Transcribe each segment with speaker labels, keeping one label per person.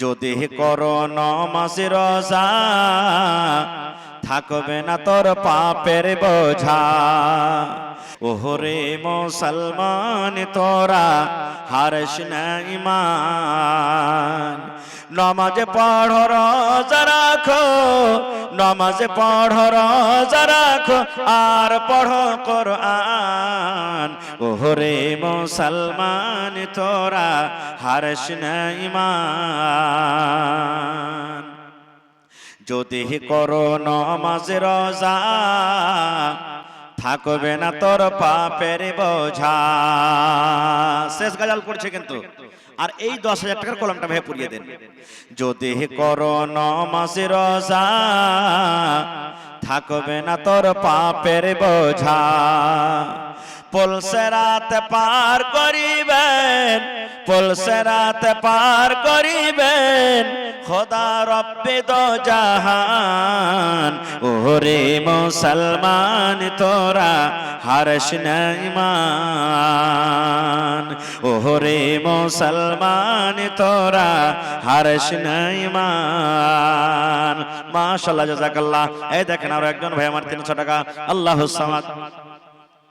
Speaker 1: যদি করো নামাজ রোজা থাকবে না তোর পাপের বোঝা। ওহরে মুসলমান তোরা হারিস না ঈমান। নামাজ পড়ো রোজা রাখো, নামাজ পড়ো রোজা রাখো, আর পড়ো কোরআন। ওহরে মুসলমান তোরা হারিস না ঈমান। যদি করো নামাজ রোজা থাকবে না তোর পাপের বোঝা। শেষ গজল পড়ছে কিন্তু, আর এই 10,000 টাকার কলমটা ভাই পুড়িয়ে দেন। যদি করো নামাজ রোজা থাকবে না তোর পাপের বোঝা। পলসে রাত পার করিবেন, পলসে রাত পার করিবেন খোদা রব্বে দো জাহান। ওরে মুসলমান তোরা হারিস না ঈমান। ওরে মুসলমান তোরা হারিস না ঈমান। মাশাআল্লাহ, জাযাকাল্লাহ। এই দেখেন আর একজন ভাই আমার 300 টাকা। আল্লাহুস সামাদ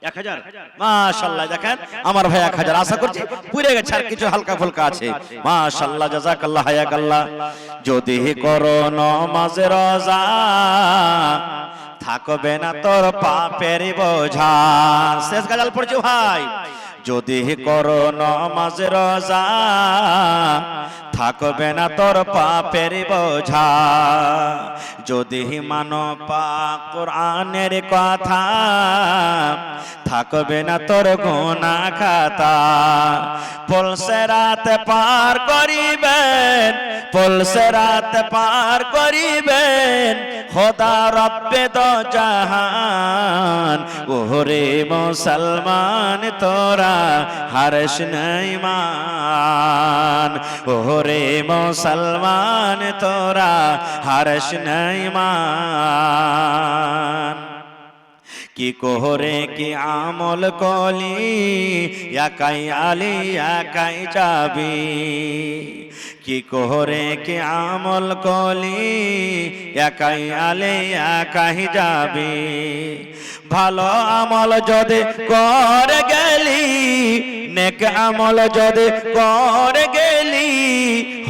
Speaker 1: 1000। মাশাআল্লাহ, দেখেন আমার ভাই 1000। আশা করছি পুরে গেছে, আর কিছু হালকা ফুলকা আছে। মাশাআল্লাহ, জাযাকাল্লাহ, হায়াকাল্লাহ। যদি করো নামাজ রোজা থাকবে না তোর পাপের বোঝা। শেষ গজল পড়ছি ভাই। যদি করো নামাজ রোজা থাকবে না তোর পাপের বোঝা। যদি মানো পাক কোরআনের কথা থাকবে না তোর গুনাহ খাতা। পলসে রাত পার করিবেন, পলসে রাত পার করিবেন খোদা রব্বে দো জাহান। ওরে মুসলমান তোরা হারিস না ঈমান। ওরে মুসলমান তোরা হারিস না ঈমান। কি কোহরে কি আমল কলি একাই আলী একাই যাবি। কি কোহরে কি আমল কলি একাই আলী একাই যাবি। ভালো আমল যদি করে গেলি, নেক আমল যদি করে গেলি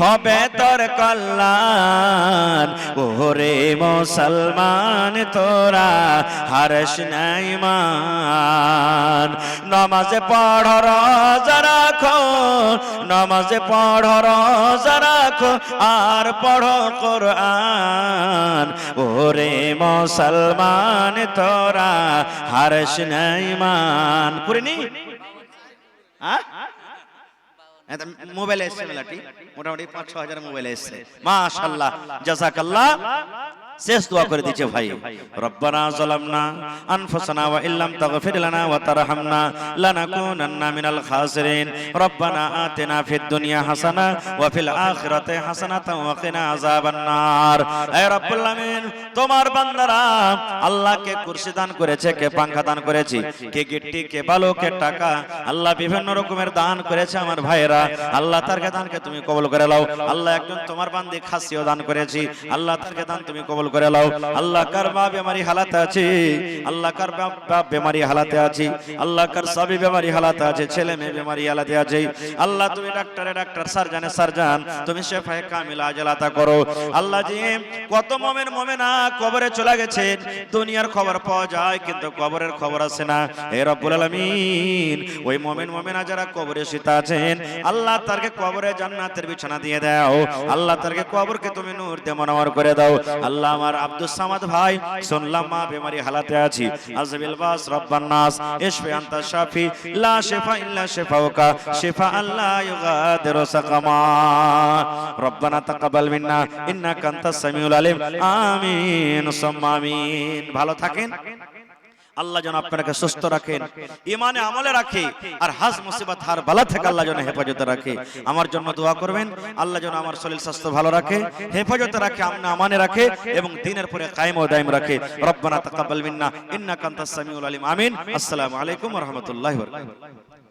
Speaker 1: হবে তোর কল্যাণ। ওরে মুসলমান তোরা হারিস না ঈমান। নামাজ পড়ো রোজা রাখো, নামাজ পড়ো রোজা রাখো, আর পড়ো কোরআন। ওরে মুসলমান তোরা হারিস না ঈমান। পুরিনি মোবাইলে এসছে মেলাটি, মোটামুটি 5-6 হাজার মোবাইলে এসছে। মাশাআল্লাহ, জাযাকাল্লাহ। শেষ দোয়া করে দিচ্ছে ভাই। রব্বানা যালামনা আনফুসানা ওয়া ইল্লাম তাগফির লানা ওয়া তারহামনা লানাকুনান্না মিনাল খাসিরিন। রব্বানা আতিনা ফিদ দুনিয়া হাসানা ওয়া ফিল আখিরাতি হাসানাতাও ওয়া কিনা আযাবান নার। হে রব্বুল আমিন, তোমার বান্দারা আল্লাহকে কুরসি দান করেছে, কে পাঙ্খা দান করেছে, কে গিট্টি, কে বালু, কে টাকা, আল্লাহ বিভিন্ন রকমের দান করেছে আমার ভাইরা। আল্লাহ তারকে দানকে তুমি কবুল করে নাও। আল্লাহ একজন তোমার বান্দি খাসিও দান করেছি, আল্লাহ তারকে দান তুমি কবুল করে নাও। আল্লাহ কার মা বেমারি হালাতে আছে, আল্লাহ কার বাপ বেমারি হালাতে আছে, আল্লাহ কার সবই বেমারি হালাতে আছে, ছেলে মেয়ে বেমারি হালাতে আছে। আল্লাহ তুমি ডাক্তারে ডাক্তার, সার্জনে সার্জন, তুমি শেফায়ে কামিলা আজল আতা করো। আল্লাহ জি, কত মুমিন মুমিনা কবরে চলে গেছে, দুনিয়ার খবর পাওয়া যায় কিন্তু কবরের খবর আসে না। হে রব্বুল আলামিন, ওই মুমিন মুমিনা যারা কবরে শুতে আছেন, আল্লাহ তারকে কবরে জান্নাতের বিছানা দিয়ে দাও। আল্লাহ তারকে কবরকে তুমি নূর দিয়ে মুনাওয়ার করে দাও। আল্লাহ আমার আব্দুস সামাদ ভাই শুনলাম মা বেমারি হালাতে আছি, আজবিল বাস রব্বান নাস ইশফি আনতা শাফি লা শিফা ইল্লা শিফাউকা শিফা আল্লাহ ইউগাদিরু সাকামা। রব্বানা তাকাব্বাল মিন্না ইন্নাকা আনতাস সামিউল আলিম। আমিন সুম্মা আমিন। ভালো থাকেন, আল্লাহ যেন আপনাকে সুস্থ রাখেন, ইমানে আমলে রাখে, আর হাজ মুসিবত হার বালা থেকে আল্লাহ যেন হেফাজতে রাখে। আমার জন্য দোয়া করবেন, আল্লাহ যেন আমার শরীর স্বাস্থ্য ভালো রাখে, হেফাজতে রাখে, আমনে আমানে রাখে, এবং দ্বীনের পরে কায়েম ও দায়েম রাখে। রব্বানা তাকাব্বাল মিন্না ইন্নাকা আনতাস সামিউল আলিম। আমিন। আসসালামু আলাইকুম ওয়া রাহমাতুল্লাহি ওয়া বারাকাতুহু।